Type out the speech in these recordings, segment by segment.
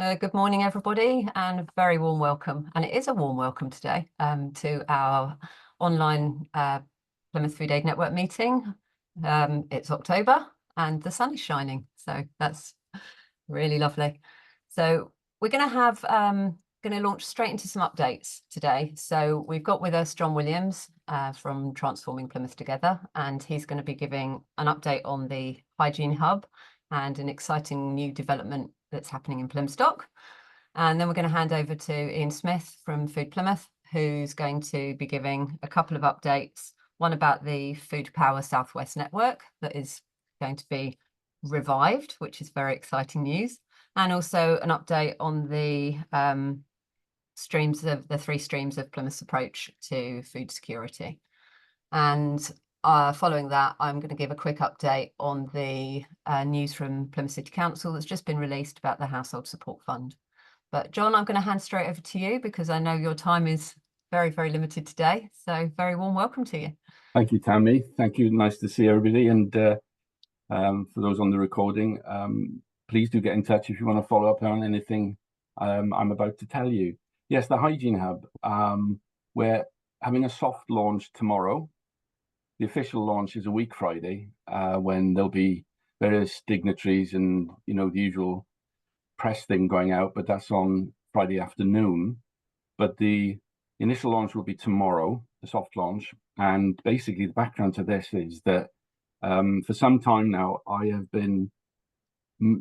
Good morning, everybody, and a very warm welcome. And it is a warm welcome today to our online Plymouth Food Aid Network meeting. It's October and the sun is shining, so that's really lovely. So we're going to launch straight into some updates today. So we've got with us John Williams from Transforming Plymouth Together, and he's going to be giving an update on the Hygiene Hub and an exciting new development that's happening in Plymouth Stock. And then we're going to hand over to Ian Smith from Food Plymouth, who's going to be giving a couple of updates, one about the Food Power Southwest network that is going to be revived, which is very exciting news, and also an update on the three streams of Plymouth's approach to food security. And following that, I'm going to give a quick update on the news from Plymouth City Council that's just been released about the Household Support Fund. But John, I'm going to hand straight over to you because I know your time is very, very limited today. So very warm welcome to you. Thank you, Tammy. Thank you. Nice to see everybody. And for those on the recording, please do get in touch if you want to follow up on anything I'm about to tell you. Yes, the Hygiene Hub. We're having a soft launch tomorrow. The official launch is a week Friday, when there'll be various dignitaries and, the usual press thing going out, but that's on Friday afternoon. But the initial launch will be tomorrow, the soft launch. And basically the background to this is that for some time now, I have been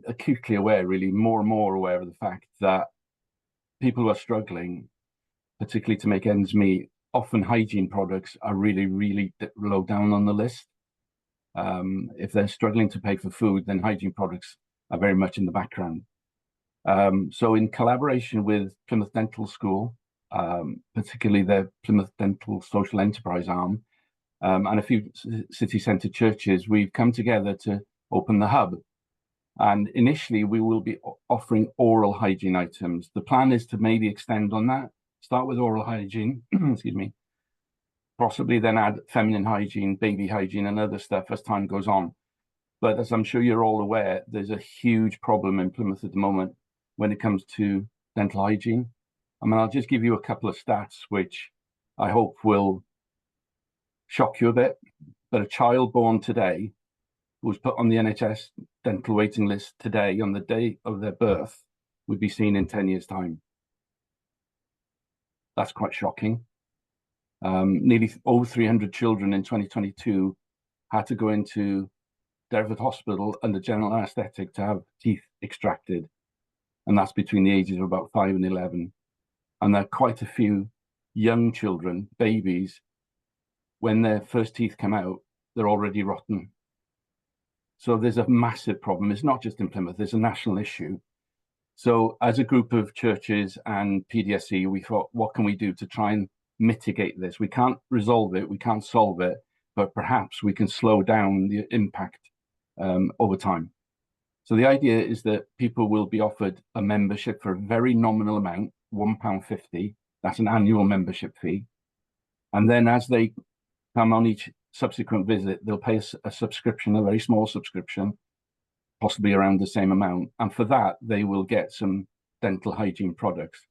acutely aware, really more and more aware of the fact that people who are struggling, particularly to make ends meet, often hygiene products are really, really low down on the list. If they're struggling to pay for food, then hygiene products are very much in the background. So in collaboration with Plymouth Dental School, particularly their Plymouth Dental Social Enterprise arm, and a few city centre churches, we've come together to open the hub. And initially we will be offering oral hygiene items. The plan is to maybe extend on that. Start with oral hygiene, excuse me, possibly then add feminine hygiene, baby hygiene, and other stuff as time goes on. But as I'm sure you're all aware, there's a huge problem in Plymouth at the moment when it comes to dental hygiene. I mean, I'll just give you a couple of stats, which I hope will shock you a bit. But a child born today who was put on the NHS dental waiting list today on the day of their birth would be seen in 10 years' time. That's quite shocking. Nearly over 300 children in 2022 had to go into Derriford Hospital under general anaesthetic to have teeth extracted. And that's between the ages of about 5 and 11. And there are quite a few young children, babies, when their first teeth come out, they're already rotten. So there's a massive problem. It's not just in Plymouth, there's a national issue. So as a group of churches and PDSE, we thought, what can we do to try and mitigate this? We can't resolve it, we can't solve it, but perhaps we can slow down the impact over time. So the idea is that people will be offered a membership for a very nominal amount, £1.50. That's an annual membership fee. And then as they come on each subsequent visit, they'll pay a subscription, a very small subscription, possibly around the same amount. And for that, they will get some dental hygiene products.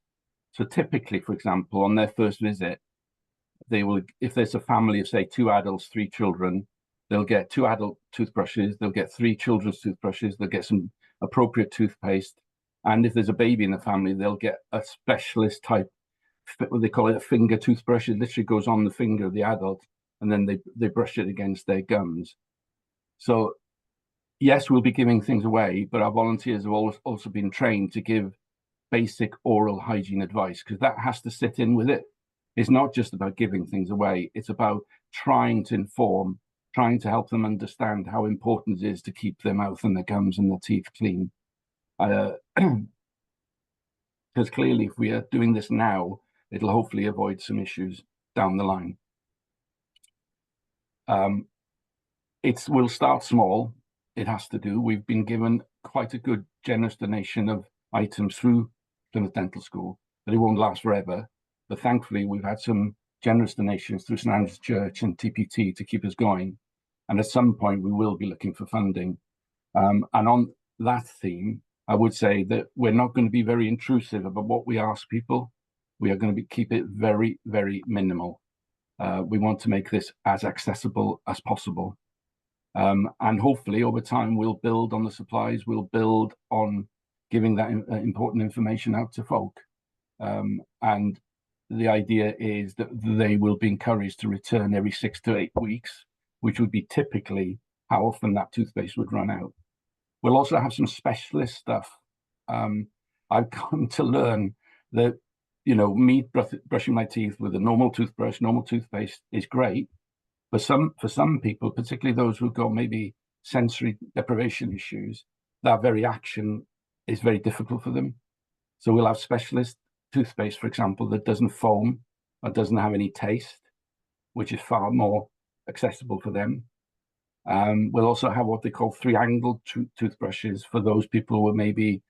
So typically, for example, on their first visit, they will, if there's a family of, say, 2 adults, 3 children, they'll get 2 adult toothbrushes, they'll get 3 children's toothbrushes, they'll get some appropriate toothpaste. And if there's a baby in the family, they'll get a specialist type, what they call it, a finger toothbrush. It literally goes on the finger of the adult, and then they brush it against their gums. So yes, we'll be giving things away, but our volunteers have also been trained to give basic oral hygiene advice, because that has to sit in with it. It's not just about giving things away. It's about trying to inform, trying to help them understand how important it is to keep their mouth and their gums and their teeth clean. Because clearly, if we are doing this now, it'll hopefully avoid some issues down the line. We'll start small. It has to do. We've been given quite a good, generous donation of items through Plymouth Dental School, but it won't last forever. But thankfully, we've had some generous donations through St Andrew's Church and TPT to keep us going. And at some point, we will be looking for funding. And on that theme, I would say that we're not going to be very intrusive about what we ask people. We are going to keep it very, very minimal. We want to make this as accessible as possible. And hopefully over time, we'll build on the supplies, we'll build on giving that important information out to folk. And the idea is that they will be encouraged to return every 6 to 8 weeks, which would be typically how often that toothpaste would run out. We'll also have some specialist stuff. I've come to learn that, me brushing my teeth with a normal toothbrush, normal toothpaste is great. But for some people, particularly those who've got maybe sensory deprivation issues, that very action is very difficult for them. So we'll have specialist toothpaste, for example, that doesn't foam or doesn't have any taste, which is far more accessible for them. We'll also have what they call three-angled toothbrushes for those people who are maybe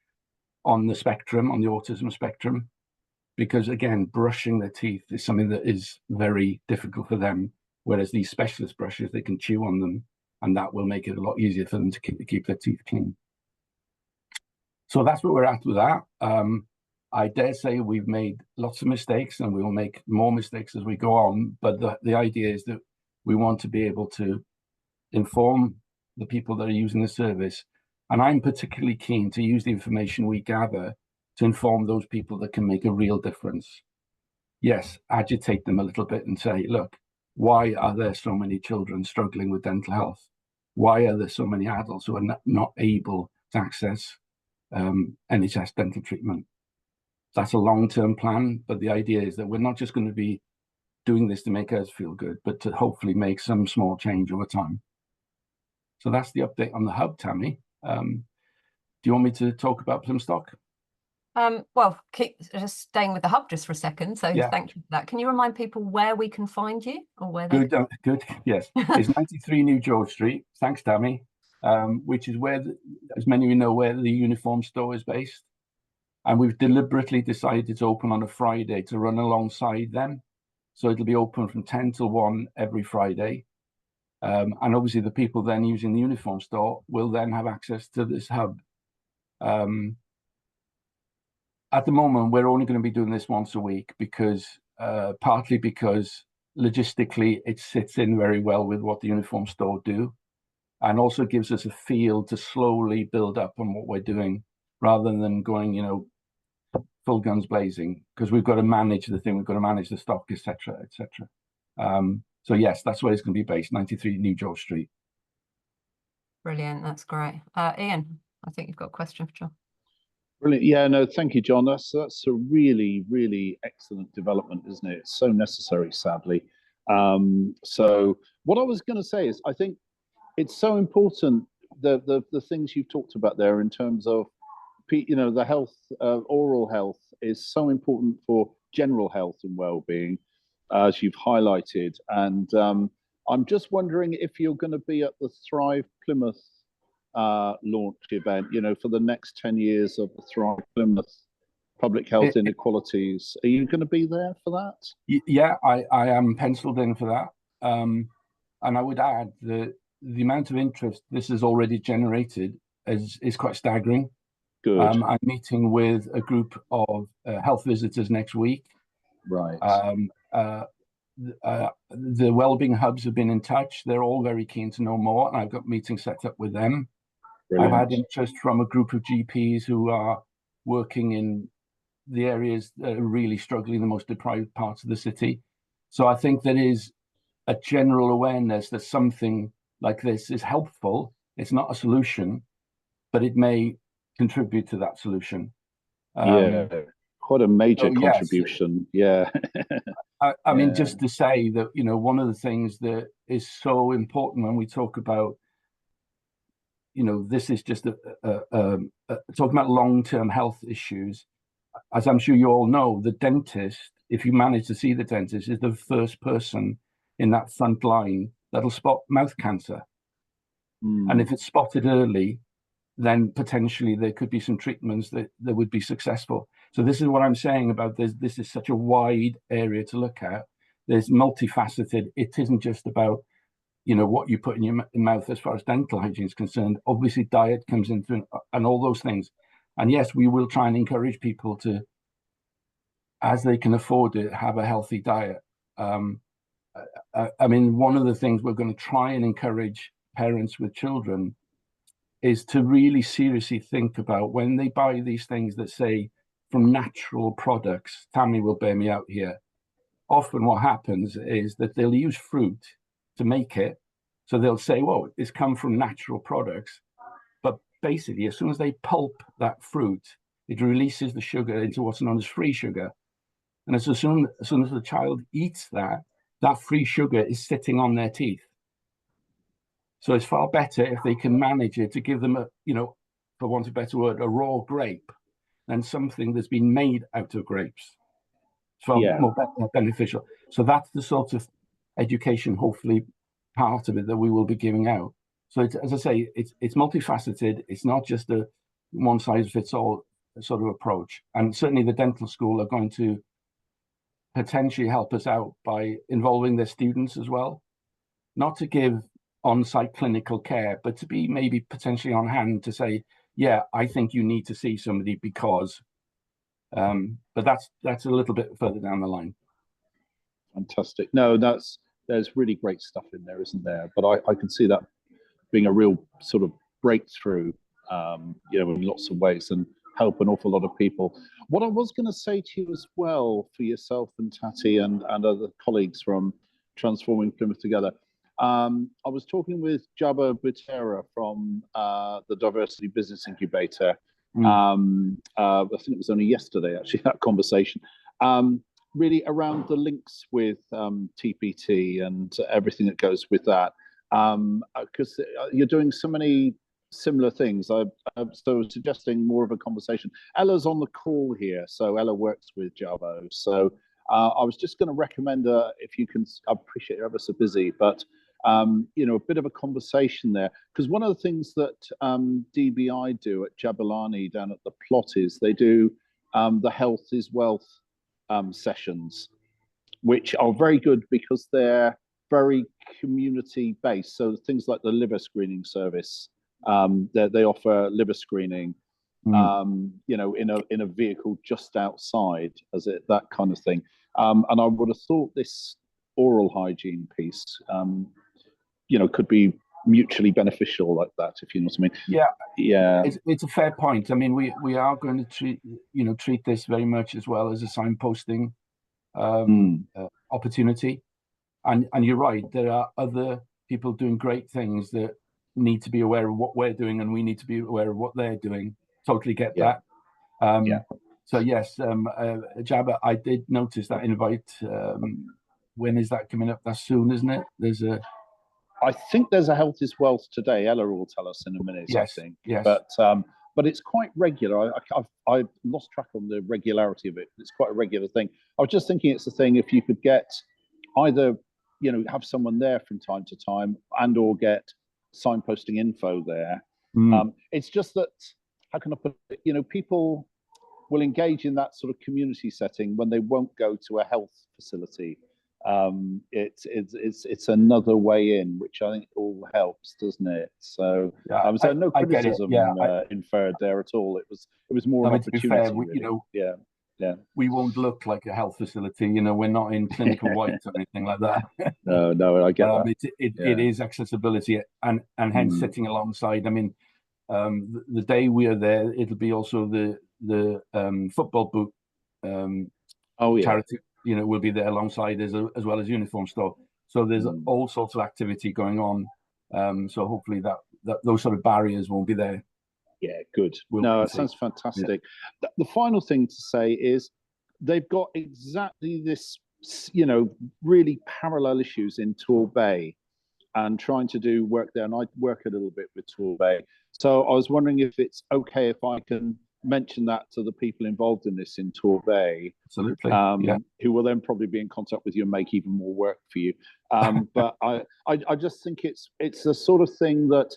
on the spectrum, on the autism spectrum, because again, brushing their teeth is something that is very difficult for them. Whereas these specialist brushes, they can chew on them, and that will make it a lot easier for them to keep their teeth clean. So that's where we're at with that. I dare say we've made lots of mistakes, and we will make more mistakes as we go on. But the idea is that we want to be able to inform the people that are using the service. And I'm particularly keen to use the information we gather to inform those people that can make a real difference. Yes, agitate them a little bit and say, look, why are there so many children struggling with dental health? Why are there so many adults who are not able to access NHS dental treatment? That's a long-term plan, but the idea is that we're not just going to be doing this to make us feel good, but to hopefully make some small change over time. So that's the update on the hub, Tammy. Do you want me to talk about Plymouth Stock? Well, keep just staying with the hub just for a second. So Yeah. Thank you for that. Can you remind people where we can find you, or where they good. Yes, it's 93 New George Street. Thanks, Tammy. Which is where, as many of you know, where the uniform store is based. And we've deliberately decided to open on a Friday to run alongside them. So it'll be open from 10 till 1 every Friday. And obviously the people then using the uniform store will then have access to this hub. At the moment, we're only going to be doing this once a week because partly because logistically it sits in very well with what the uniform store do, and also gives us a feel to slowly build up on what we're doing rather than going, full guns blazing, because we've got to manage the thing, we've got to manage the stock, etc., etc. So yes, that's where it's going to be based, 93 New George Street. Brilliant, that's great. Ian, I think you've got a question for John. Brilliant. Yeah, no, thank you, John. That's a really, really excellent development, isn't it? It's so necessary, sadly. So what I was going to say is, I think it's so important, the things you've talked about there in terms of, the health, oral health is so important for general health and well-being, as you've highlighted. And I'm just wondering if you're going to be at the Thrive Plymouth launch event, for the next 10 years of the Thrive Plymouth Public Health Inequalities. Are you going to be there for that? Yeah, I am penciled in for that. And I would add that the amount of interest this has already generated is quite staggering. Good. I'm meeting with a group of health visitors next week. Right. The wellbeing hubs have been in touch. They're all very keen to know more, and I've got meetings set up with them. Brilliant. I've had interest from a group of GPs who are working in the areas that are really struggling, the most deprived parts of the city. So I think there is a general awareness that something like this is helpful. It's not a solution, but it may contribute to that solution. Yeah, quite a major contribution. Yes. Yeah. I mean, just to say that, one of the things that is so important when we talk about, this is just talking about long-term health issues. As I'm sure you all know, the dentist, if you manage to see the dentist, is the first person in that front line that'll spot mouth cancer. And if it's spotted early, then potentially there could be some treatments that would be successful. So this is what I'm saying about this. This is such a wide area to look at. There's multifaceted. It isn't just about, what you put in your mouth as far as dental hygiene is concerned. Obviously, diet comes into and all those things. And yes, we will try and encourage people to, as they can afford it, have a healthy diet. I mean, one of the things we're going to try and encourage parents with children is to really seriously think about when they buy these things that say from natural products. Tammy will bear me out here. Often what happens is that they'll use fruit to make it. So they'll say, well, it's come from natural products. But basically, as soon as they pulp that fruit, it releases the sugar into what's known as free sugar. And as soon as the child eats that, that free sugar is sitting on their teeth. So it's far better if they can manage it to give them a, for want of a better word, a raw grape than something that's been made out of grapes. It's far more beneficial. So that's the sort of education, hopefully, part of it that we will be giving out. So it's, as I say, it's multifaceted. It's not just a one size fits all sort of approach. And certainly the dental school are going to potentially help us out by involving their students as well, not to give on-site clinical care, but to be maybe potentially on hand to say, yeah, I think you need to see somebody because, but that's a little bit further down the line. Fantastic. No, there's really great stuff in there, isn't there? But I can see that being a real sort of breakthrough, in lots of ways, and help an awful lot of people. What I was going to say to you as well, for yourself and Tati and other colleagues from Transforming Plymouth Together, I was talking with Jabba Butera from the Diversity Business Incubator. I think it was only yesterday, actually, that conversation. Really around the links with TPT and everything that goes with that. Because you're doing so many similar things. So suggesting more of a conversation. Ela's on the call here, so Ela works with Javo. So I was just going to recommend, if you can, I appreciate you're ever so busy, but a bit of a conversation there. Because one of the things that DBI do at Jabulani down at the plot is they do the Health is Wealth sessions, which are very good because they're very community based. So things like the liver screening service, they offer liver screening, in a vehicle just outside, that kind of thing. And I would have thought this oral hygiene piece, could be mutually beneficial like that, if you know what I mean. Yeah. It's a fair point. I mean, we are going to treat this very much as well as a signposting opportunity. And you're right, there are other people doing great things that need to be aware of what we're doing, and we need to be aware of what they're doing. Totally get that. So yes, Jabba, I did notice that invite. When is that coming up? That's soon, isn't it? I think there's a Health is Wealth today. Ela will tell us in a minute. Yes, I think. Yes. But it's quite regular. I've lost track on the regularity of it. It's quite a regular thing. I was just thinking it's a thing if you could get either, have someone there from time to time and or get signposting info there. It's just that, how can I put it? People will engage in that sort of community setting when they won't go to a health facility. It's another way in, which I think all helps, doesn't it? So so no criticism inferred there at all. It was more an opportunity. To be fair, really. We won't look like a health facility. We're not in clinical white or anything like that. No, I get that. It is accessibility and hence sitting alongside. I mean, the day we are there, it'll be also the football boot charity. Will be there alongside as well as uniform store. So there's all sorts of activity going on. So hopefully that those sort of barriers won't be there. Yeah, good. No, it sounds fantastic. Yeah. The final thing to say is they've got exactly this, really parallel issues in Torbay and trying to do work there. And I work a little bit with Torbay. So I was wondering if it's okay if I can mention that to the people involved in this in Torbay. Absolutely. Who will then probably be in contact with you and make even more work for you. But I just think it's the sort of thing that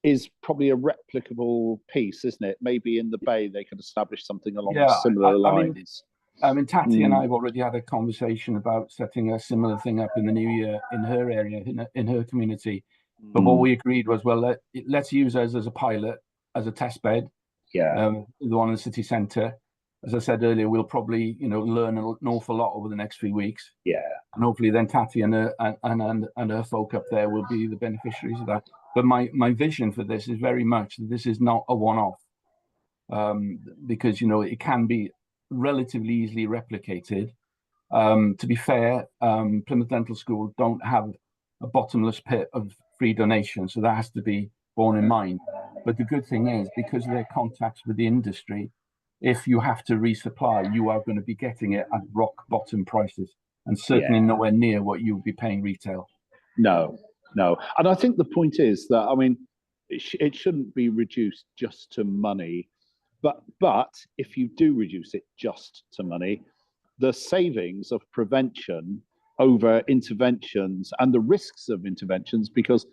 is probably a replicable piece, isn't it? Maybe in the Bay they could establish something along similar lines. I mean, Tati and I have already had a conversation about setting a similar thing up in the new year in her area, in her community. But what we agreed was, well, let's use us as a pilot, as a test bed, Yeah. The one in the city centre. As I said earlier, we'll probably, learn an awful lot over the next few weeks. Yeah. And hopefully then Tati and her folk up there will be the beneficiaries of that. But my vision for this is very much that this is not a one-off, because, it can be relatively easily replicated. To be fair, Plymouth Dental School don't have a bottomless pit of free donations, so that has to be borne in mind. But the good thing is, because of their contacts with the industry, if you have to resupply, you are going to be getting it at rock bottom prices, and certainly nowhere near what you would be paying retail. No. And I think the point is that, I mean, it shouldn't be reduced just to money, but if you do reduce it just to money, the savings of prevention over interventions and the risks of interventions, because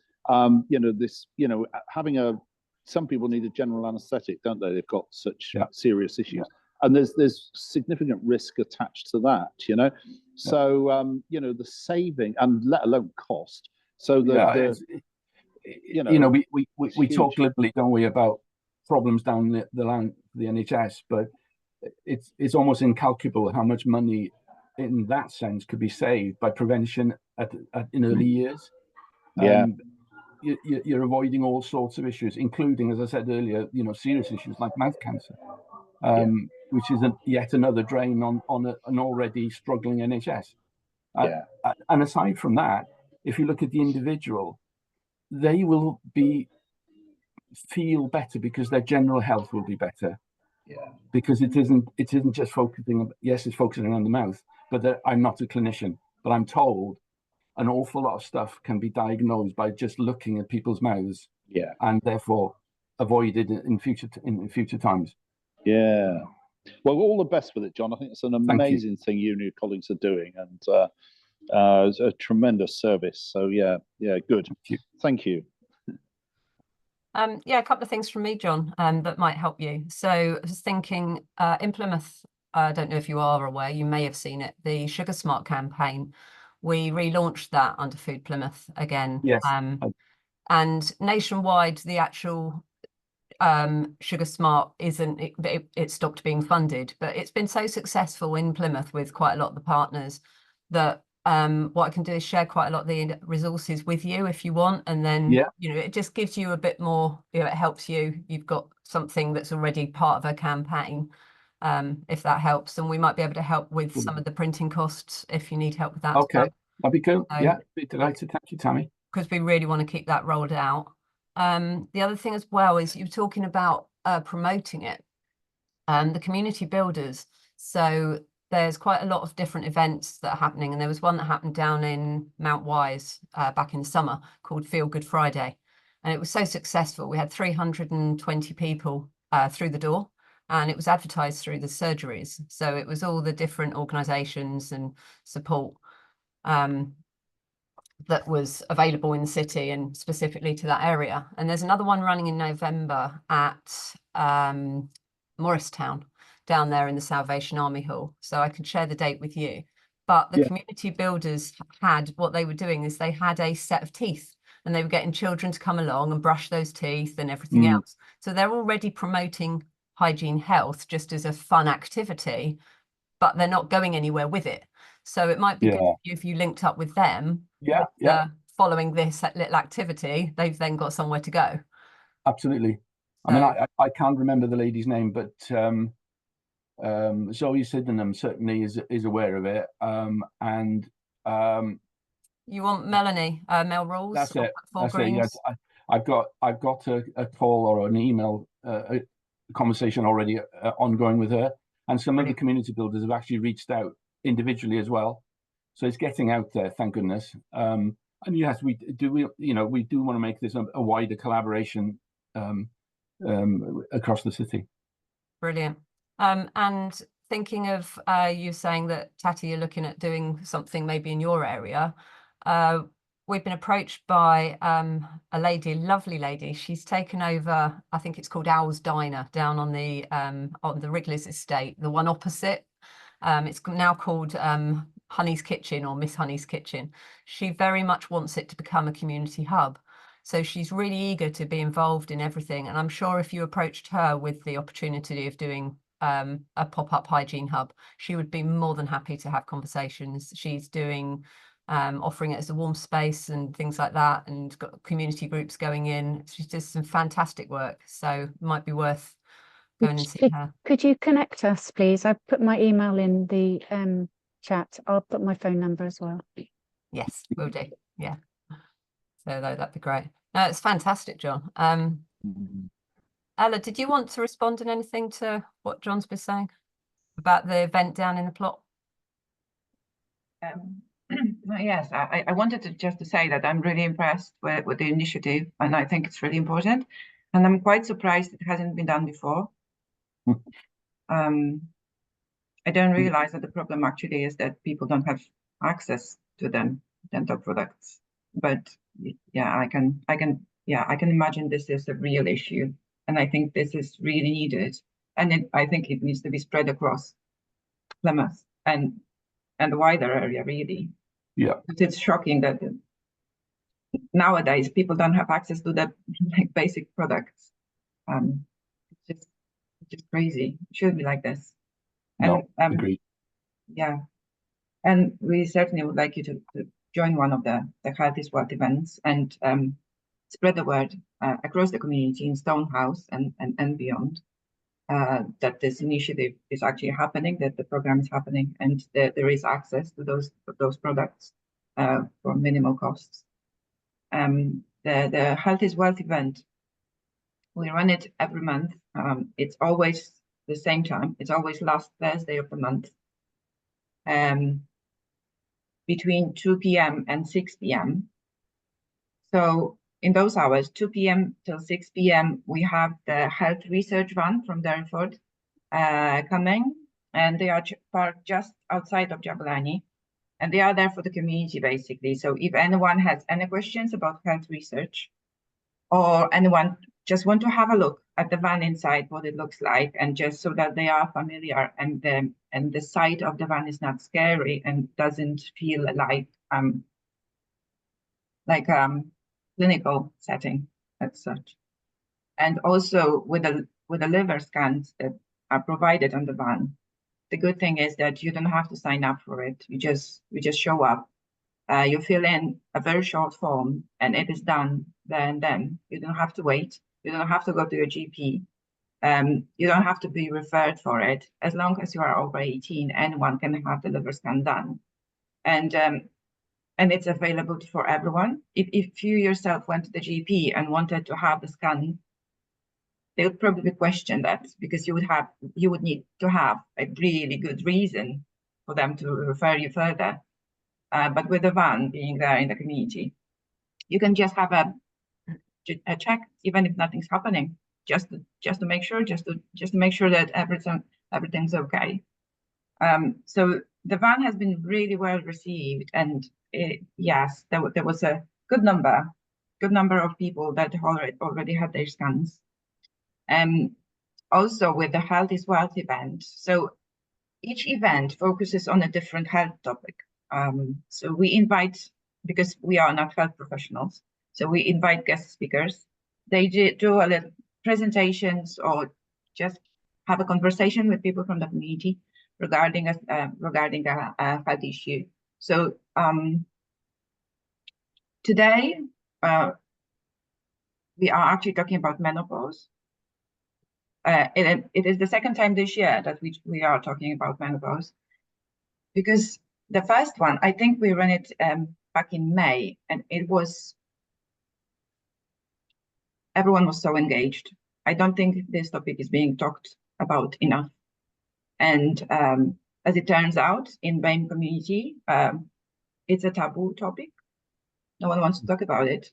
some people need a general anesthetic, don't they? They've got such serious issues, and there's significant risk attached to that, So the saving, and let alone cost. So we talk glibly, don't we, about problems down the line for the NHS, but it's almost incalculable how much money in that sense could be saved by prevention in early years. You're avoiding all sorts of issues, including, as I said earlier, serious issues like mouth cancer, which is yet another drain on an already struggling NHS. And aside from that, if you look at the individual, they will feel better because their general health will be better. Because it isn't just focusing. Yes, it's focusing on the mouth, but I'm not a clinician, but I'm told an awful lot of stuff can be diagnosed by just looking at people's mouths, and therefore avoided in future times. Yeah. Well, all the best with it, John. I think it's an amazing thing you and your colleagues are doing, and it's a tremendous service. So good. Thank you. A couple of things from me, John, that might help you. So I was thinking, in Plymouth, I don't know if you are aware, you may have seen it, the Sugar Smart campaign. We relaunched that under Food Plymouth again. Yes. And nationwide, the actual Sugar Smart it stopped being funded, but it's been so successful in Plymouth with quite a lot of the partners that what I can do is share quite a lot of the resources with you if you want, and then it just gives you a bit more, it helps you. You've got something that's already part of a campaign, if that helps, and we might be able to help with some of the printing costs if you need help with that. Okay, that'd be cool. Be delighted. Thank you, Tammy. Because we really want to keep that rolled out. The other thing as well is you're talking about promoting it, the community builders. So there's quite a lot of different events that are happening, and there was one that happened down in Mount Wise back in the summer called Feel Good Friday, and it was so successful. We had 320 people through the door, and it was advertised through the surgeries. So it was all the different organisations and support that was available in the city and specifically to that area. And there's another one running in November at Morristown, down there in the Salvation Army Hall. So I can share the date with you. But the community builders what they were doing is they had a set of teeth, and they were getting children to come along and brush those teeth and everything else. So they're already promoting hygiene health just as a fun activity, but they're not going anywhere with it. So it might be good if you linked up with them. Following this little activity, they've then got somewhere to go. Absolutely. I mean, I can't remember the lady's name, but Zoe Sydenham certainly is aware of it. You want Melanie, Mel Rules? That's it. Yes. I've got a call or an email, a conversation already ongoing with her, and some of the community builders have actually reached out individually as well. So it's getting out there, thank goodness. And yes, we do want to make this a wider collaboration across the city. Brilliant. And thinking of you saying that, Tati, you're looking at doing something maybe in your area. We've been approached by a lady, lovely lady. She's taken over, I think it's called Owl's Diner down on the Wrigley's estate, the one opposite. It's now called Honey's Kitchen or Miss Honey's Kitchen. She very much wants it to become a community hub. So she's really eager to be involved in everything. And I'm sure if you approached her with the opportunity of doing a pop-up hygiene hub, she would be more than happy to have conversations. She's doing offering it as a warm space and things like that, and got community groups going in. She does some fantastic work, so it might be worth going and seeing her. Could you connect us, please? I've put my email in the chat. I'll put my phone number as well. Yes, will do. Yeah. So that'd be great. No, it's fantastic, John. Ela, did you want to respond in anything to what John's been saying about the event down in the plot? Yes, I wanted to just to say that I'm really impressed with the initiative, and I think it's really important. And I'm quite surprised it hasn't been done before. I don't realize that the problem actually is that people don't have access to them dental products. But yeah, I can imagine this is a real issue, and I think this is really needed, and I think it needs to be spread across Plymouth and the wider area, really. Yeah, but it's shocking that nowadays people don't have access to the basic products. It's just crazy. It shouldn't be like this. And agreed. Yeah, and we certainly would like you to join one of the Health is Wealth events and spread the word across the community in Stonehouse and beyond that this initiative is actually happening, that the program is happening, and that there is access to those products for minimal costs. The Health is Wealth event, we run it every month. It's always the same time. It's always last Thursday of the month, between 2 p.m. and 6 p.m. So in those hours, 2 p.m. till 6 p.m., we have the health research van from Derriford coming, and they are parked just outside of Jabulani, and they are there for the community, basically. So if anyone has any questions about health research, or anyone just want to have a look at the van inside, what it looks like, and just so that they are familiar, and the sight of the van is not scary and doesn't feel like clinical setting as such. And also with the liver scans that are provided on the van, the good thing is that you don't have to sign up for it. You just show up. You fill in a very short form, and it is done there and then. You don't have to wait. You don't have to go to your GP. You don't have to be referred for it. As long as you are over 18, anyone can have the liver scan done. And it's available for everyone. If you yourself went to the GP and wanted to have the scan, they would probably question that, because you would need to have a really good reason for them to refer you further. But with the van being there in the community, you can just have a check, even if nothing's happening, just to make sure, just to make sure that everything's okay. So the van has been really well received, and yes, there was a good number of people that already had their scans. Also with the Health is Wealth event, so each event focuses on a different health topic. So we invite, because we are not health professionals, so we invite guest speakers. They do a little presentations or just have a conversation with people from the community regarding a health issue. So today we are actually talking about menopause. It is the second time this year that we are talking about menopause, because the first one, I think we ran it back in May, and everyone was so engaged. I don't think this topic is being talked about enough. And as it turns out, in BAME community, it's a taboo topic. No one wants to talk about it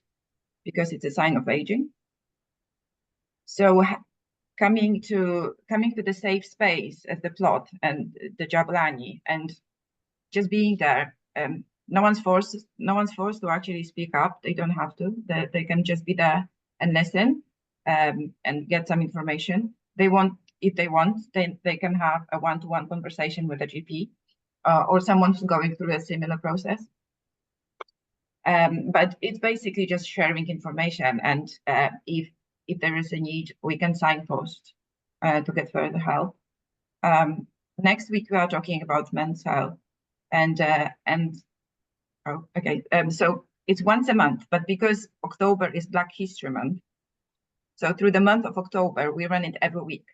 because it's a sign of aging. So coming to the safe space as the plot and the Jabulani, and just being there, no one's forced to actually speak up. They don't have to. They can just be there and listen and get some information. If they want, they can have a one-to-one conversation with a GP or someone who's going through a similar process. But it's basically just sharing information, and if there is a need, we can signpost to get further help. Next week we are talking about men's health, and so it's once a month, but because October is Black History Month, so through the month of October we run it every week.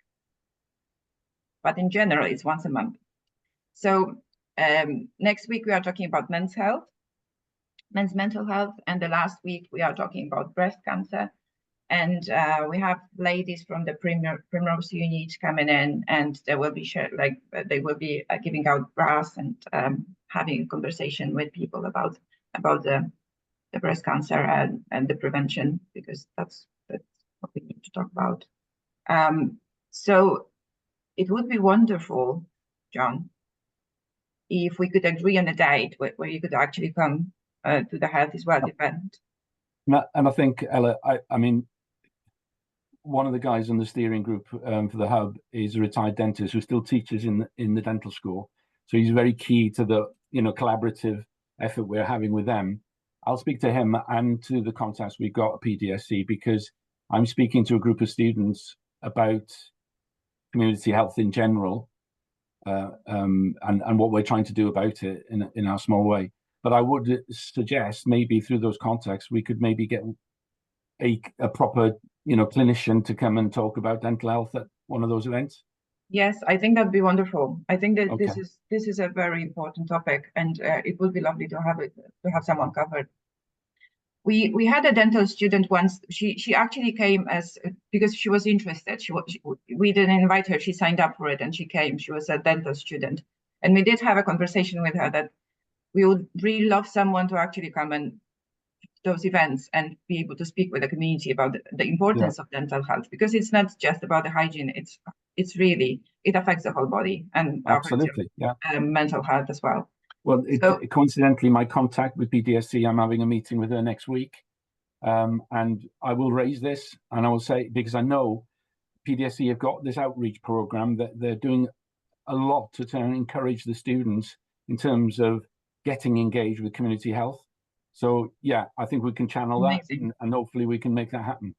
But in general, it's once a month. So next week we are talking about men's health, men's mental health, and the last week we are talking about breast cancer. And we have ladies from the Primrose unit coming in, and they will be they will be giving out bras and having a conversation with people about the breast cancer and the prevention, because that's what we need to talk about. So it would be wonderful, John, if we could agree on a date where you could actually come to the Health is Wealth event. And I think, Ella, I mean, one of the guys in the steering group for the hub is a retired dentist who still teaches in the dental school. So he's very key to the collaborative effort we're having with them. I'll speak to him and to the contacts we've got at PDSC, because I'm speaking to a group of students about community health in general, and what we're trying to do about it in our small way. But I would suggest maybe through those contacts we could maybe get a proper clinician to come and talk about dental health at one of those events. Yes, I think that'd be wonderful. I think that Okay. this is a very important topic, and it would be lovely to have someone covered. We had a dental student once. She actually came because she was interested. We didn't invite her. She signed up for it and she came. She was a dental student, and we did have a conversation with her that we would really love someone to actually come and those events and be able to speak with the community about the importance of dental health, because it's not just about the hygiene. It's really, it affects the whole body, and Absolutely, mental health as well. Well, coincidentally, my contact with PDSC, I'm having a meeting with her next week, and I will raise this, and I will say, because I know PDSC have got this outreach program that they're doing a lot to try and encourage the students in terms of getting engaged with community health. So yeah, I think we can channel that, and hopefully we can make that happen.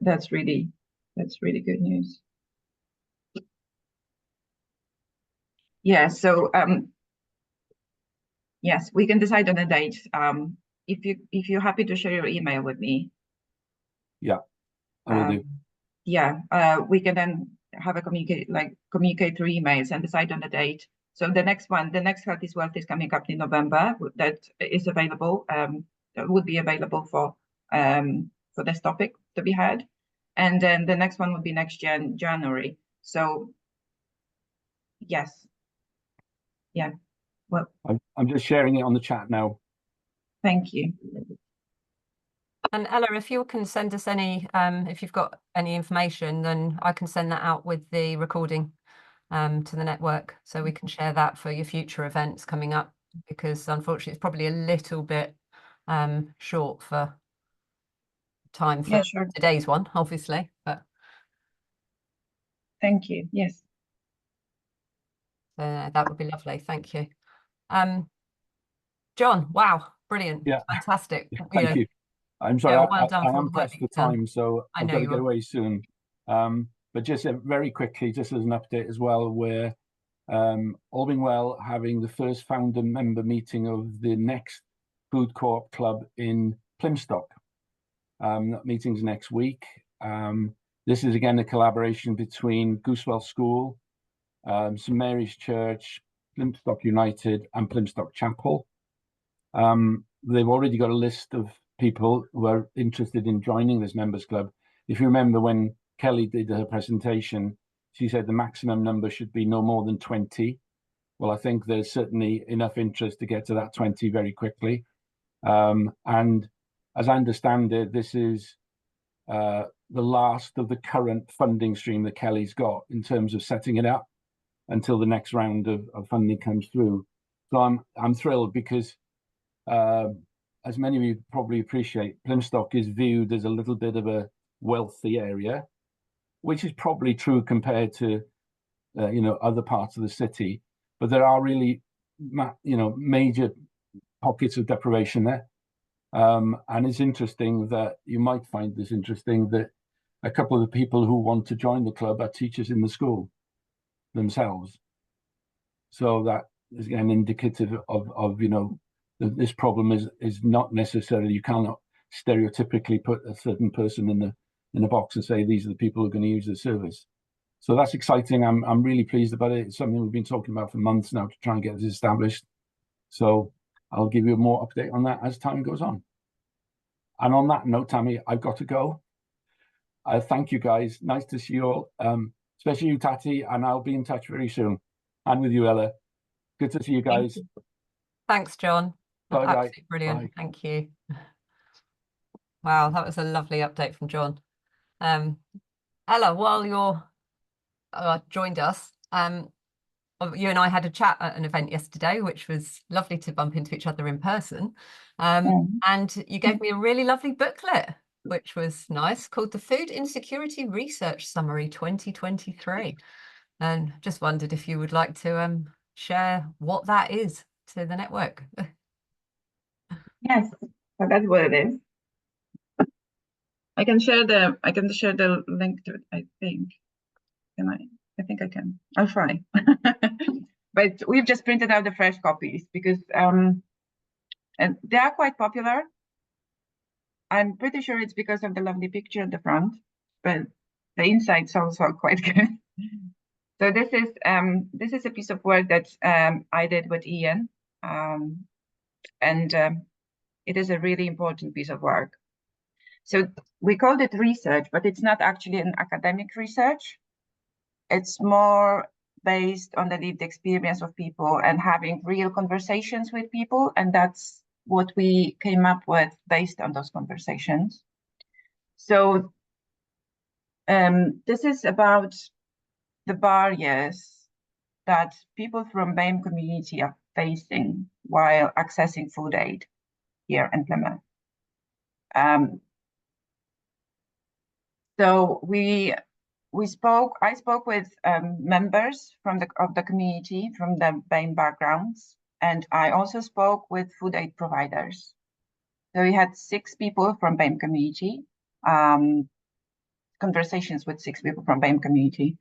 That's really good news. Yeah, so yes, we can decide on a date. If you're happy to share your email with me. Yeah, I will do. Yeah, we can then have a communicate through emails and decide on a date. So the next Health is Wealth is coming up in November. That is available. That would be available for this topic to be had, and then the next one would be next January. So yes, yeah. Well, I'm just sharing it on the chat now. Thank you. And Ella, if you can send us any, if you've got any information, then I can send that out with the recording to the network, so we can share that for your future events coming up, because unfortunately it's probably a little bit short for time for today's one, obviously, but thank you. Yes, that would be lovely. Thank you. John, wow, brilliant. Yeah, fantastic. Thank you. I'm sorry, well done. I am pressed for time, so I've got to get away soon. But just very quickly, just as an update as well, we're all being well having the first founder member meeting of the next food co-op club in Plymouth. That meeting's next week. This is again a collaboration between Goosewell School, St Mary's Church, Plymouth United, and Plymouth Chapel. They've already got a list of people who are interested in joining this members club. If you remember when Kelly did her presentation, she said the maximum number should be no more than 20. Well, I think there's certainly enough interest to get to that 20 very quickly. And as I understand it, this is the last of the current funding stream that Kelly's got in terms of setting it up until the next round of funding comes through. So I'm thrilled, because as many of you probably appreciate, Plymouth is viewed as a little bit of a wealthy area, which is probably true compared to other parts of the city. But there are really major pockets of deprivation there. And it's interesting that you might find this interesting that a couple of the people who want to join the club are teachers in the school themselves. So that is again indicative of that this problem is not necessarily, you cannot stereotypically put a certain person in a box and say these are the people who are going to use the service. So that's exciting. I'm really pleased about it. It's something we've been talking about for months now to try and get this established. So I'll give you more update on that as time goes on. And on that note, Tammy, I've got to go. Thank you, guys. Nice to see you all, especially you, Tati, and I'll be in touch very soon. And with you, Ella. Good to see you guys. Thanks, John. Bye, Absolutely bye. brilliant. Bye. Thank you. Wow, that was a lovely update from John. Ella, while you're joined us, you and I had a chat at an event yesterday, which was lovely to bump into each other in person. And you gave me a really lovely booklet, which was nice, called the Food Insecurity Research Summary 2023. And just wondered if you would like to share what that is to the network. Yes, so that's what it is. I can share the link to it, I think. Can I? I think I can. I'll try. But we've just printed out the fresh copies because and they are quite popular. I'm pretty sure it's because of the lovely picture at the front, but the inside's also quite good. So this is a piece of work that I did with Ian, and it is a really important piece of work. So we called it research, but it's not actually an academic research. It's more based on the lived experience of people and having real conversations with people. And that's what we came up with based on those conversations. So this is about the barriers that people from BAME community are facing while accessing food aid here in Plymouth. So I spoke with members of the community from the BAME backgrounds, and I also spoke with food aid providers. So we had 6 people from BAME community, conversations with 6 people from BAME community,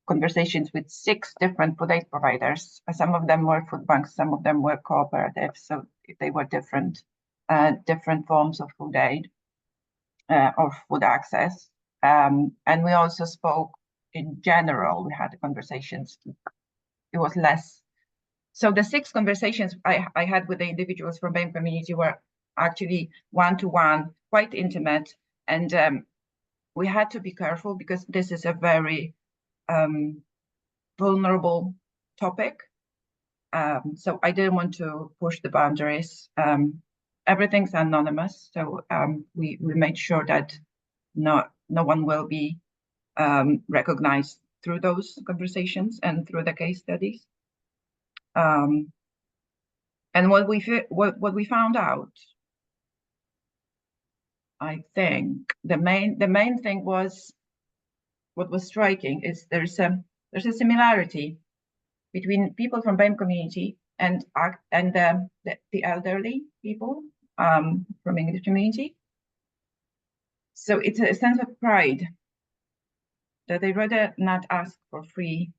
conversations with 6 different food aid providers. Some of them were food banks, some of them were cooperatives, so they were different forms of food aid or food access. And we also spoke in general, we had conversations, it was less. So the 6 conversations I had with the individuals from BAME community were actually one-to-one, quite intimate. And we had to be careful because this is a very vulnerable topic. So I didn't want to push the boundaries. Everything's anonymous. So we made sure that no one will be recognized through those conversations and through the case studies. And what we found out, I think the main thing was, what was striking is there's a similarity between people from BAME community and the elderly people from English community. So it's a sense of pride that they rather not ask for free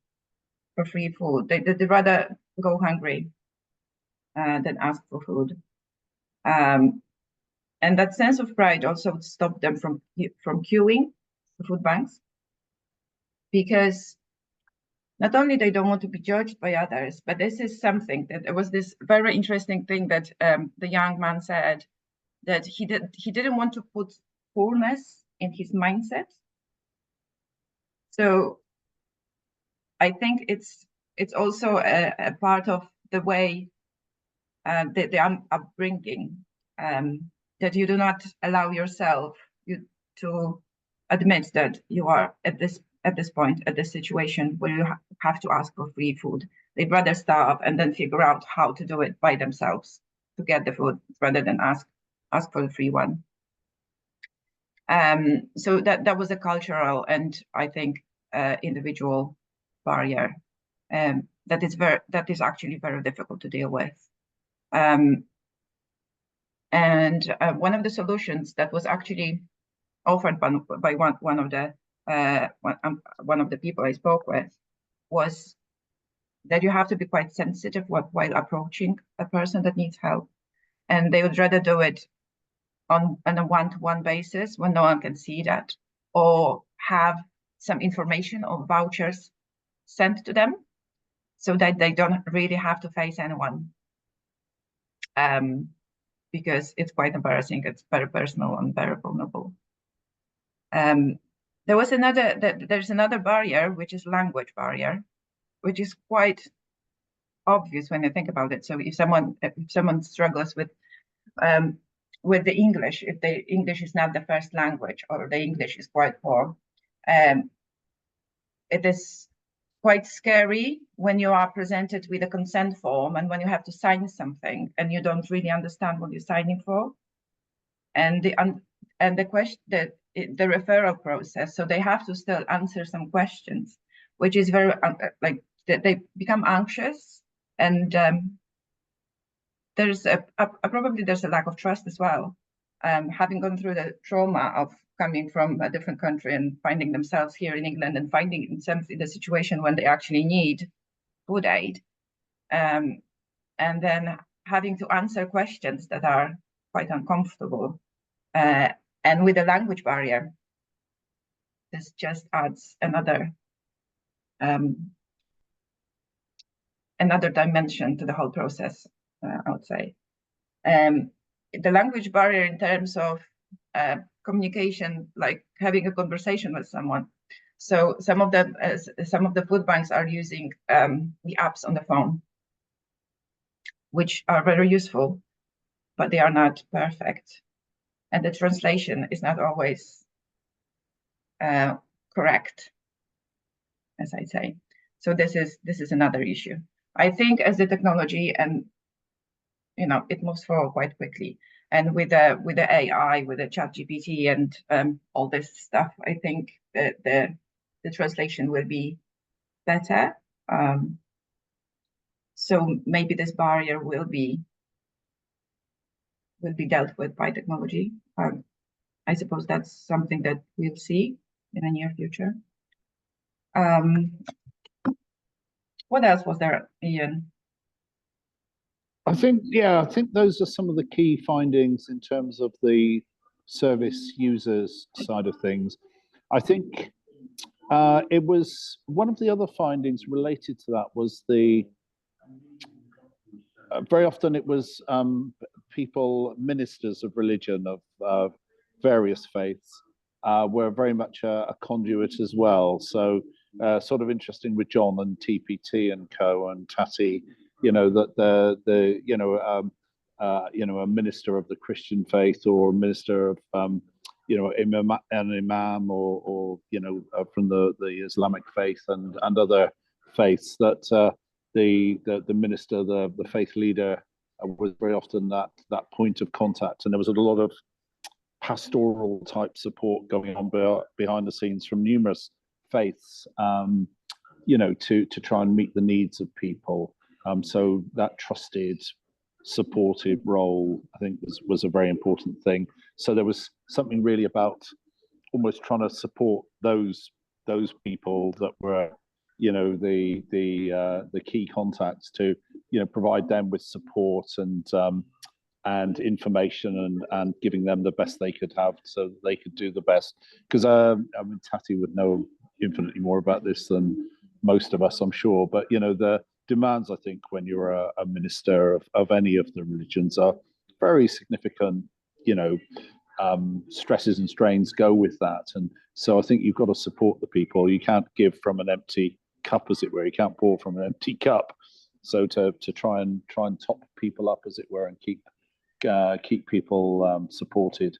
food. They rather go hungry than ask for food. And that sense of pride also stopped them from queuing for food banks, because not only they don't want to be judged by others, but this is something that there was this very interesting thing that the young man said, that he didn't want to put poorness in his mindset. So I think it's also a part of the way the upbringing, that you do not allow yourself to admit that you are at this point, at this situation where you have to ask for free food. They'd rather starve and then figure out how to do it by themselves to get the food rather than ask for the free one. So that was a cultural and I think individual barrier. that is actually very difficult to deal with. One of the solutions that was actually offered by one of the people I spoke with was that you have to be quite sensitive while approaching a person that needs help, and they would rather do it on a one-to-one basis when no one can see that, or have some information or vouchers sent to them so that they don't really have to face anyone, because it's quite embarrassing. It's very personal and very vulnerable. There's another barrier, which is language barrier, which is quite obvious when you think about it. So if someone struggles with the English, if the English is not the first language, or the English is quite poor, it is quite scary when you are presented with a consent form and when you have to sign something and you don't really understand what you're signing for, and the referral process. So they have to still answer some questions, which is very like they become anxious, and probably there's a lack of trust as well. Having gone through the trauma of coming from a different country and finding themselves here in England and finding themselves in the situation when they actually need food aid, and then having to answer questions that are quite uncomfortable, and with a language barrier, this just adds another dimension to the whole process, I would say. The language barrier in terms of communication, like having a conversation with someone. So some of the food banks are using the apps on the phone, which are very useful, but they are not perfect, and the translation is not always correct, as I say. So this is another issue. I think as the technology, and it moves forward quite quickly, and with the AI, with the ChatGPT and all this stuff, I think that the translation will be better. So maybe this barrier will be dealt with by technology. I suppose that's something that we'll see in the near future. What else was there, Ian? I think those are some of the key findings in terms of the service users side of things. I think it was one of the other findings related to that was very often it was people, ministers of religion of various faiths, were very much a conduit as well. So sort of interesting with John and TPT and Co and Tati, that a minister of the Christian faith, or a minister of an imam, or from the Islamic faith and other faiths, that the minister, the faith leader, was very often that point of contact, and there was a lot of pastoral type support going on behind the scenes from numerous faiths, to try and meet the needs of people. So that trusted, supportive role, I think, was a very important thing. So there was something really about almost trying to support those people that were, the key contacts, to provide them with support and information, and giving them the best they could have so they could do the best. Because Tati would know infinitely more about this than most of us, I'm sure, but the demands, I think, when you're a minister of any of the religions, are very significant. Stresses and strains go with that, and so I think you've got to support the people. You can't give from an empty cup, as it were. You can't pour from an empty cup. So to try and top people up, as it were, and keep people supported.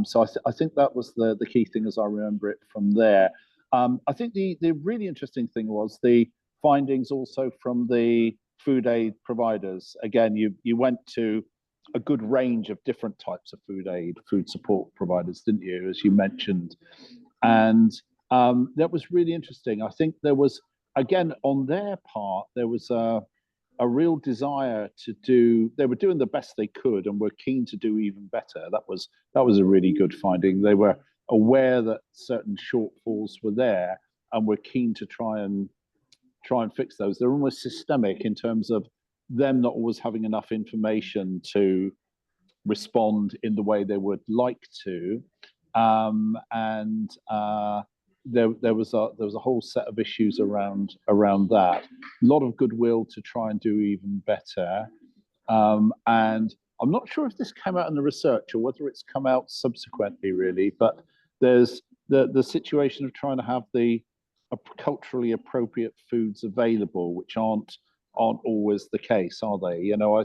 So I think that was the key thing, as I remember it from there. I think the really interesting thing was the findings also from the food aid providers. Again, you went to a good range of different types of food support providers, didn't you, as you mentioned? And that was really interesting. I think there was again, on their part, there was a real desire to do. They were doing the best they could, and were keen to do even better. That was a really good finding. They were aware that certain shortfalls were there, and were keen to try and fix those. They're almost systemic in terms of them not always having enough information to respond in the way they would like to, and there was a whole set of issues around that. A lot of goodwill to try and do even better, and I'm not sure if this came out in the research or whether it's come out subsequently, really. But there's the situation of trying to have the culturally appropriate foods available, which aren't always the case, are they? You know,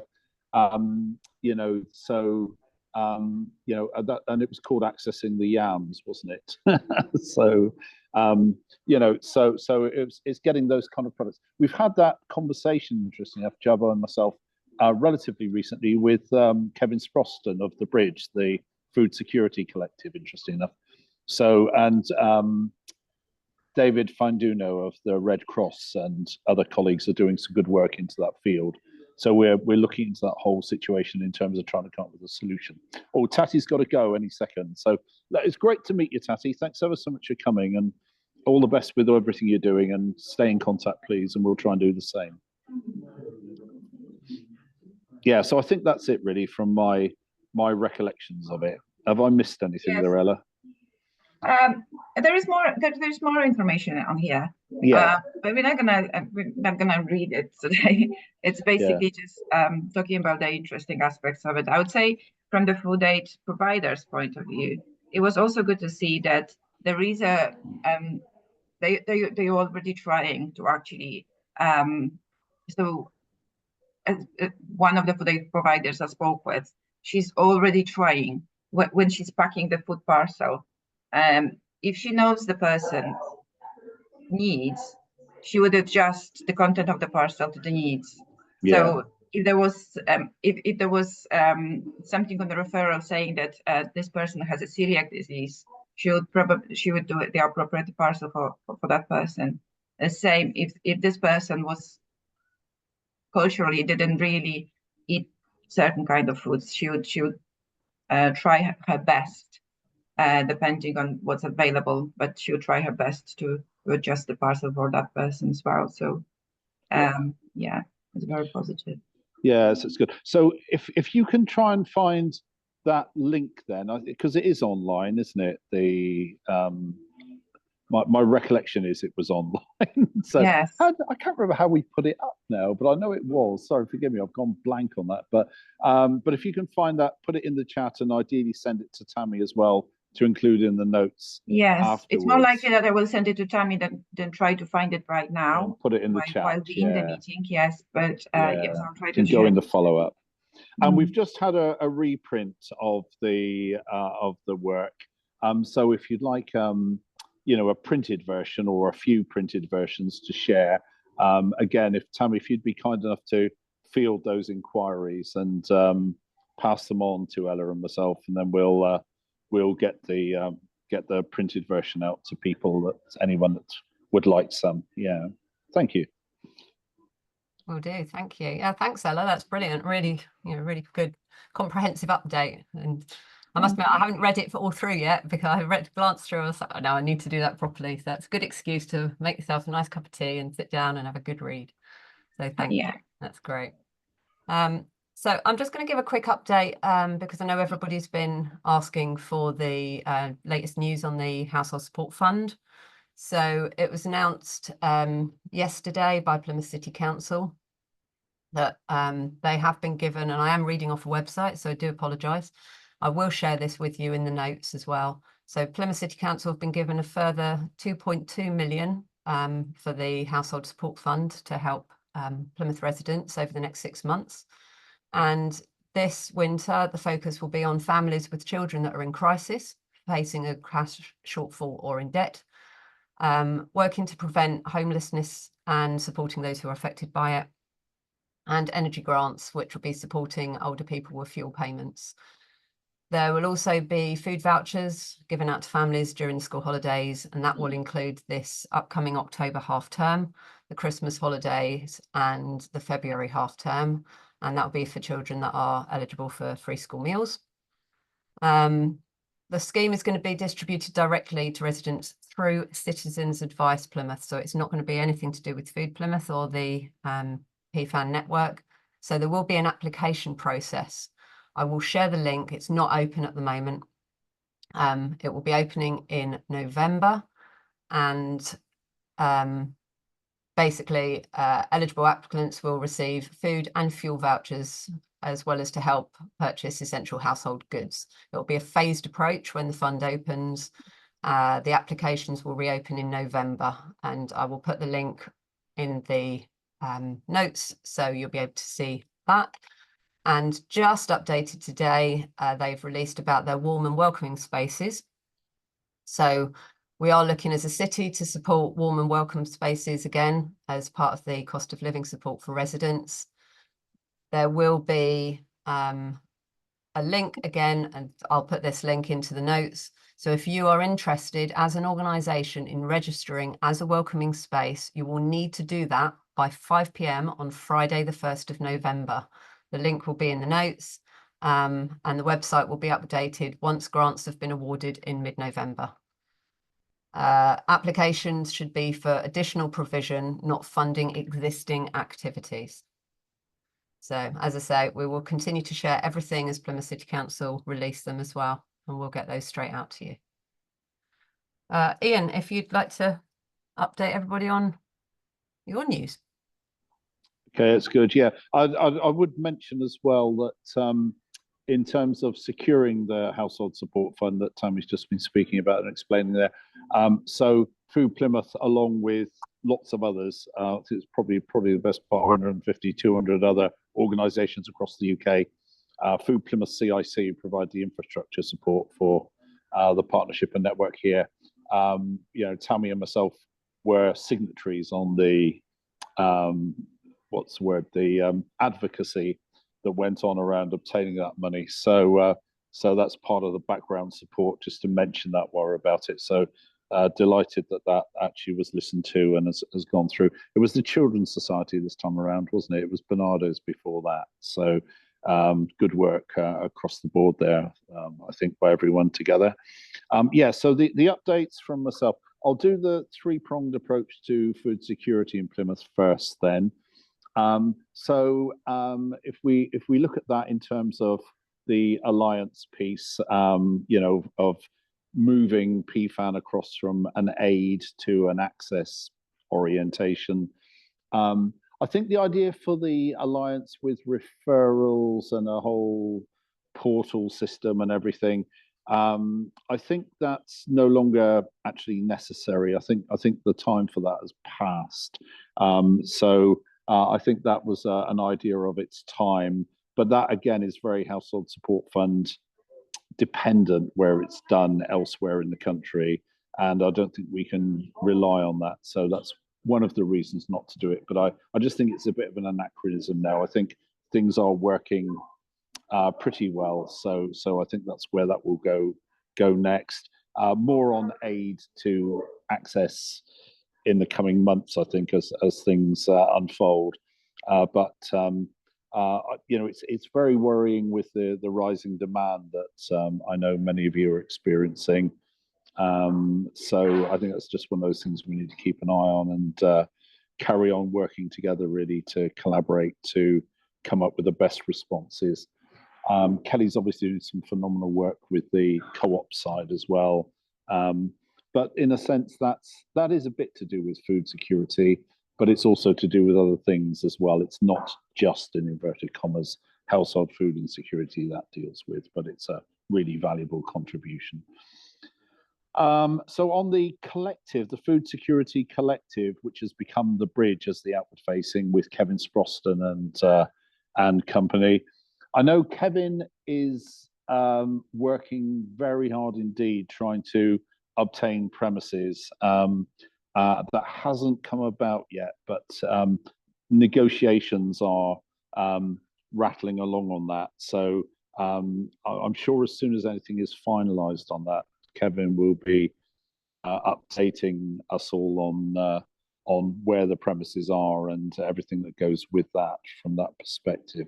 so and it was called accessing the yams, wasn't it? So so it's getting those kind of products. We've had that conversation, interesting enough, Jabba and myself, relatively recently with Kevin Sproston of The Bridge, the Food Security Collective, interesting enough. So, and David Fanduno of the Red Cross and other colleagues are doing some good work into that field. So we're looking into that whole situation in terms of trying to come up with a solution. Oh, Tati's got to go any second. So it's great to meet you, Tati. Thanks ever so much for coming, and all the best with everything you're doing, and stay in contact, please, and we'll try and do the same. Yeah, so I think that's it really from my recollections of it. Have I missed anything there, Ella? There's more information on here. Yeah. But we're not gonna read it today. It's basically just talking about the interesting aspects of it. I would say from the food aid provider's point of view, it was also good to see that there is a they're already trying to actually so one of the food aid providers I spoke with, she's already trying when she's packing the food parcel. If she knows the person's needs, she would adjust the content of the parcel to the needs. Yeah. So if there was if there was something on the referral saying that this person has a celiac disease, she would do it, the appropriate parcel for that person. The same if this person was culturally didn't really eat certain kind of foods, she would try her best. Depending on what's available, but she'll try her best to adjust the parcel for that person as well. So, yeah, it's very positive. Yes, it's good. So if you can try and find that link, then because it is online, isn't it? The my recollection is it was online. So yes. I can't remember how we put it up now, but I know it was. Sorry, forgive me, I've gone blank on that. But if you can find that, put it in the chat, and ideally send it to Tammy as well to include in the notes. Yes, afterwards. It's more likely that I will send it to Tammy than try to find it right now. And put it in the chat while we're in the meeting. Yes, but yes, I'll try to go in the follow up. And we've just had a reprint of the work. So if you'd like a printed version or a few printed versions to share, again, if you'd be kind enough to field those inquiries and pass them on to Ella and myself, and then we'll get the printed version out to people, anyone that would like some. Yeah, thank you. Will do. Thank you. Yeah, thanks, Ella. That's brilliant. Really, really good, comprehensive update. And I must admit, I haven't read it all through yet, because I glanced through. I was like, oh, no, I need to do that properly. So that's a good excuse to make yourself a nice cup of tea and sit down and have a good read. So thank you. That's great. So I'm just going to give a quick update because I know everybody's been asking for the latest news on the Household Support Fund. So it was announced yesterday by Plymouth City Council that they have been given, and I am reading off a website, so I do apologise. I will share this with you in the notes as well. So Plymouth City Council have been given a further 2.2 million for the Household Support Fund to help Plymouth residents over the next 6 months. And this winter, the focus will be on families with children that are in crisis, facing a cash shortfall or in debt, working to prevent homelessness and supporting those who are affected by it, and energy grants, which will be supporting older people with fuel payments. There will also be food vouchers given out to families during the school holidays, and that will include this upcoming October half term, the Christmas holidays, and the February half term. And that will be for children that are eligible for free school meals. The scheme is going to be distributed directly to residents through Citizens Advice Plymouth. So it's not going to be anything to do with Food Plymouth or the PFAN network. So there will be an application process. I will share the link. It's not open at the moment. It will be opening in November, and basically eligible applicants will receive food and fuel vouchers, as well as to help purchase essential household goods. It will be a phased approach when the fund opens. The applications will reopen in November, and I will put the link in the notes so you'll be able to see that. And just updated today, they've released about their warm and welcoming spaces. So we are looking as a city to support warm and welcome spaces again as part of the cost of living support for residents. There will be a link again, and I'll put this link into the notes. So if you are interested as an organisation in registering as a welcoming space, you will need to do that by 5 p.m. on Friday, the 1st of November. The link will be in the notes, and the website will be updated once grants have been awarded in mid-November. Applications should be for additional provision, not funding existing activities. So, as I say, we will continue to share everything as Plymouth City Council release them as well, and we'll get those straight out to you. Ian, if you'd like to update everybody on your news. Okay, that's good. Yeah, I would mention as well that in terms of securing the household support fund that Tammy's just been speaking about and explaining there, so Food Plymouth, along with lots of others, it's probably the best part, 150, 200 other organisations across the UK. Food Plymouth CIC provide the infrastructure support for the partnership and network here. You know, Tammy and myself were signatories on the the advocacy that went on around obtaining that money. So that's part of the background support, just to mention that while we're about it. So delighted that actually was listened to and has gone through. It was the Children's Society this time around, wasn't it? It was Bernardo's before that. So good work across the board there, I think, by everyone together. Yeah, so the updates from myself. I'll do the three-pronged approach to food security in Plymouth first then. If we look at that in terms of the alliance piece, you know, of moving PFAN across from an aid to an access orientation, I think the idea for the alliance with referrals and a whole portal system and everything, I think that's no longer actually necessary. I think the time for that has passed. I think that was an idea of its time, but that again is very household support fund dependent where it's done elsewhere in the country, and I don't think we can rely on that. So that's one of the reasons not to do it. But I just think it's a bit of an anachronism now. I think things are working pretty well. So I think that's where that will go next. More on aid to access in the coming months, I think, as things unfold. You know, it's very worrying with the rising demand that I know many of you are experiencing. So I think that's just one of those things we need to keep an eye on and carry on working together, really, to collaborate to come up with the best responses. Kelly's obviously doing some phenomenal work with the co-op side as well. But in a sense, that is a bit to do with food security, but it's also to do with other things as well. It's not just, in inverted commas, household food insecurity that deals with, but it's a really valuable contribution. So on the collective, the Food Security Collective, which has become the bridge as the outward facing with Kevin Sproston and company. I know Kevin is working very hard indeed, trying to obtain premises. That hasn't come about yet, but negotiations are rattling along on that. So I'm sure as soon as anything is finalised on that, Kevin will be updating us all on where the premises are and everything that goes with that from that perspective.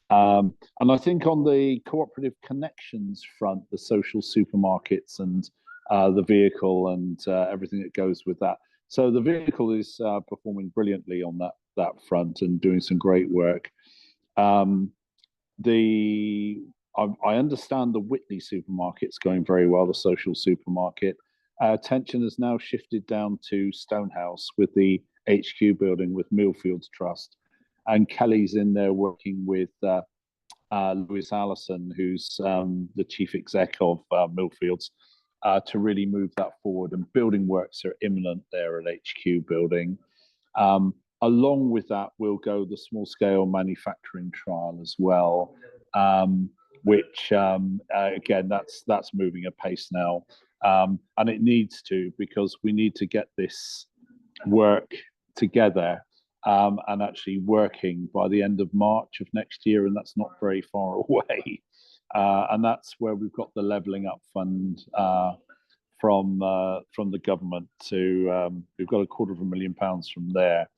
And I think on the cooperative connections front, the social supermarkets and the vehicle and everything that goes with that. So the vehicle is performing brilliantly on that front and doing some great work. I understand the Whitley supermarket's going very well, the social supermarket. Attention has now shifted down to Stonehouse with the HQ building with Millfields Trust. And Kelly's in there working with Lewis Allison, who's the chief exec of Millfields, to really move that forward. And building works are imminent there at HQ building. Along with that, we'll go the small scale manufacturing trial as well, which again, that's moving at pace now. And it needs to, because we need to get this work together and actually working by the end of March of next year, and that's not very far away. And that's where we've got the levelling up fund from the government to we've got £250,000 from there,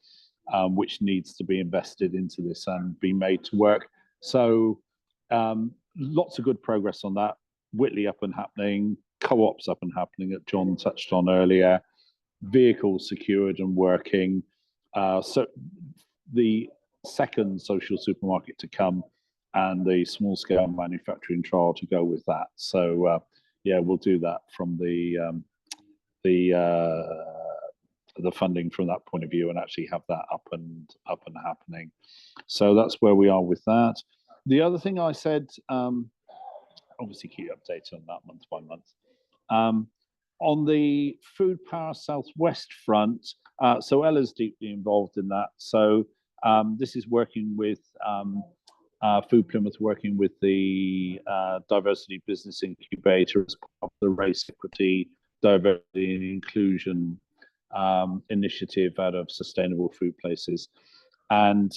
which needs to be invested into this and be made to work. So lots of good progress on that. Whitley up and happening, co-ops up and happening that John touched on earlier, vehicles secured and working. So the second social supermarket to come and the small scale manufacturing trial to go with that. So yeah, we'll do that from the funding from that point of view and actually have that up and happening. So that's where we are with that. The other thing I said, obviously keep you updated on that month by month. On the Food Power Southwest front, so Ela's deeply involved in that. So this is working with Food Plymouth, working with the Diversity Business Incubator as part of the Race, Equity, Diversity and Inclusion initiative out of Sustainable Food Places. And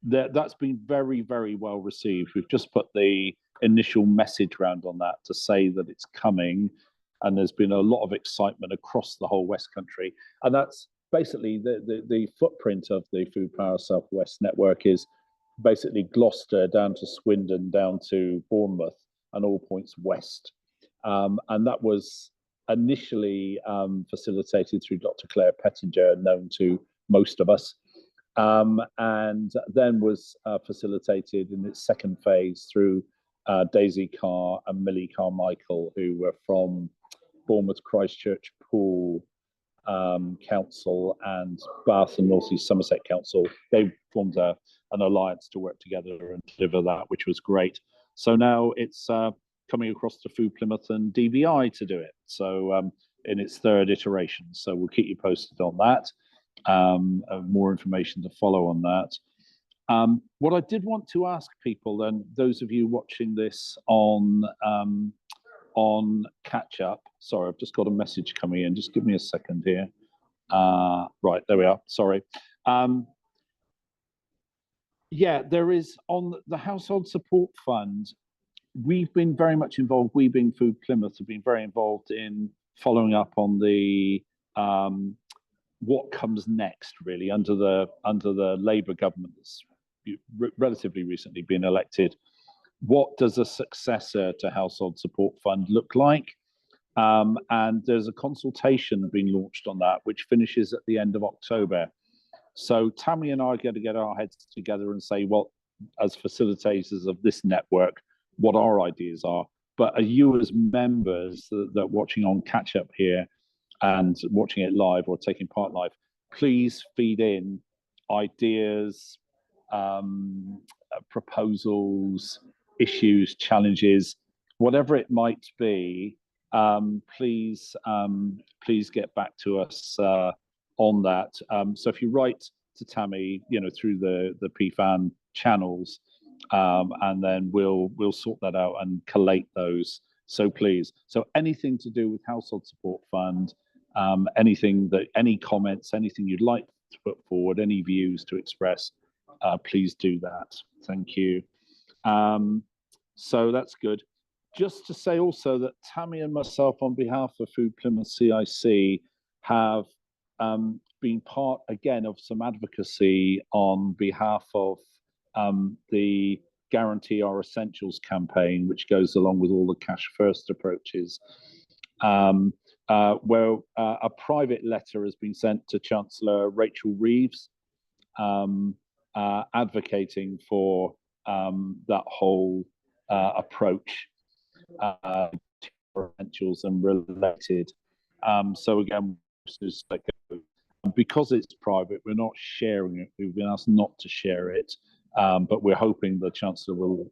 that's been very, very well received. We've just put the initial message round on that to say that it's coming. And there's been a lot of excitement across the whole West Country. And that's basically the footprint of the Food Power Southwest network is basically Gloucester down to Swindon, down to Bournemouth, and all points west. And that was initially facilitated through Dr. Claire Pettinger, known to most of us, and then was facilitated in its second phase through Daisy Carr and Millie Carmichael, who were from Bournemouth, Christchurch, Poole Council and Bath and North East Somerset Council. They formed an alliance to work together and deliver that, which was great. So now it's coming across to Food Plymouth and DBI to do it. So in its third iteration. So we'll keep you posted on that. More information to follow on that. What I did want to ask people, and those of you watching this on catch up, sorry, I've just got a message coming in. Just give me a second here. Right, there we are. Sorry. Yeah, there is on the Household Support Fund. We've been very much involved. We, being Food Plymouth, have been very involved in following up on the what comes next, really, under the Labour government that's relatively recently been elected. What does a successor to Household Support Fund look like? And there's a consultation being launched on that, which finishes at the end of October. So Tammy and I are going to get our heads together and say, well, as facilitators of this network, what our ideas are. But are you as members that are watching on catch up here and watching it live or taking part live, please feed in ideas, proposals, issues, challenges, whatever it might be. Please get back to us on that. So if you write to Tammy, through the PFAN channels, and then we'll sort that out and collate those. So please, anything to do with Household Support Fund, any comments, anything you'd like to put forward, any views to express, please do that. Thank you. So that's good. Just to say also that Tammy and myself, on behalf of Food Plymouth CIC, have been part again of some advocacy on behalf of the Guarantee Our Essentials campaign, which goes along with all the cash first approaches, where a private letter has been sent to Chancellor Rachel Reeves, advocating for that whole approach, essentials and related. So again, because it's private, we're not sharing it. We've been asked not to share it, but we're hoping the Chancellor will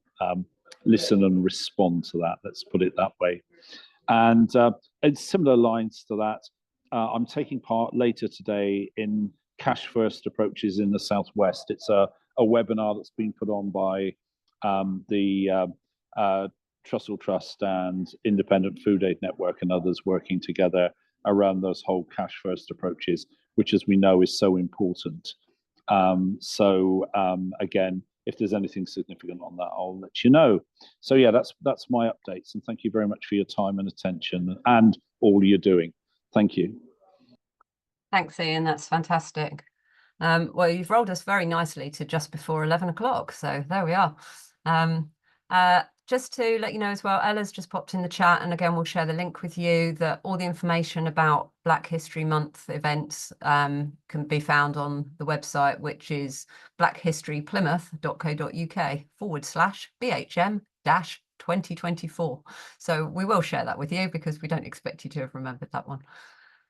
listen and respond to that. Let's put it that way. And in similar lines to that, I'm taking part later today in Cash First Approaches in the Southwest. It's a webinar that's been put on by the Trussell Trust and Independent Food Aid Network and others working together around those whole cash first approaches, which, as we know, is so important. Again, if there's anything significant on that, I'll let you know. So yeah, that's my updates, and thank you very much for your time and attention and all you're doing. Thank you. Thanks, Ian. That's fantastic. Well, you've rolled us very nicely to just before 11 o'clock. So there we are. Just to let you know as well, Ela's just popped in the chat, and again, we'll share the link with you that all the information about Black History Month events can be found on the website, which is blackhistoryplymouth.co.uk/BHM-2024. So we will share that with you because we don't expect you to have remembered that one.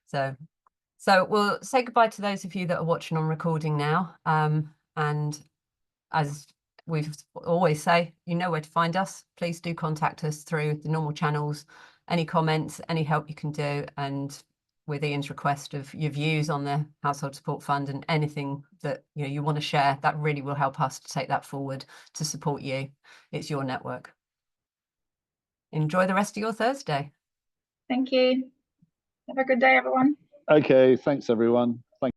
So we'll say goodbye to those of you that are watching on recording now. And as we always say, you know where to find us. Please do contact us through the normal channels. Any comments, any help you can do, and with Ian's request of your views on the Household Support Fund and anything that you want to share, that really will help us to take that forward to support you. It's your network. Enjoy the rest of your Thursday. Thank you. Have a good day, everyone. Okay, thanks everyone.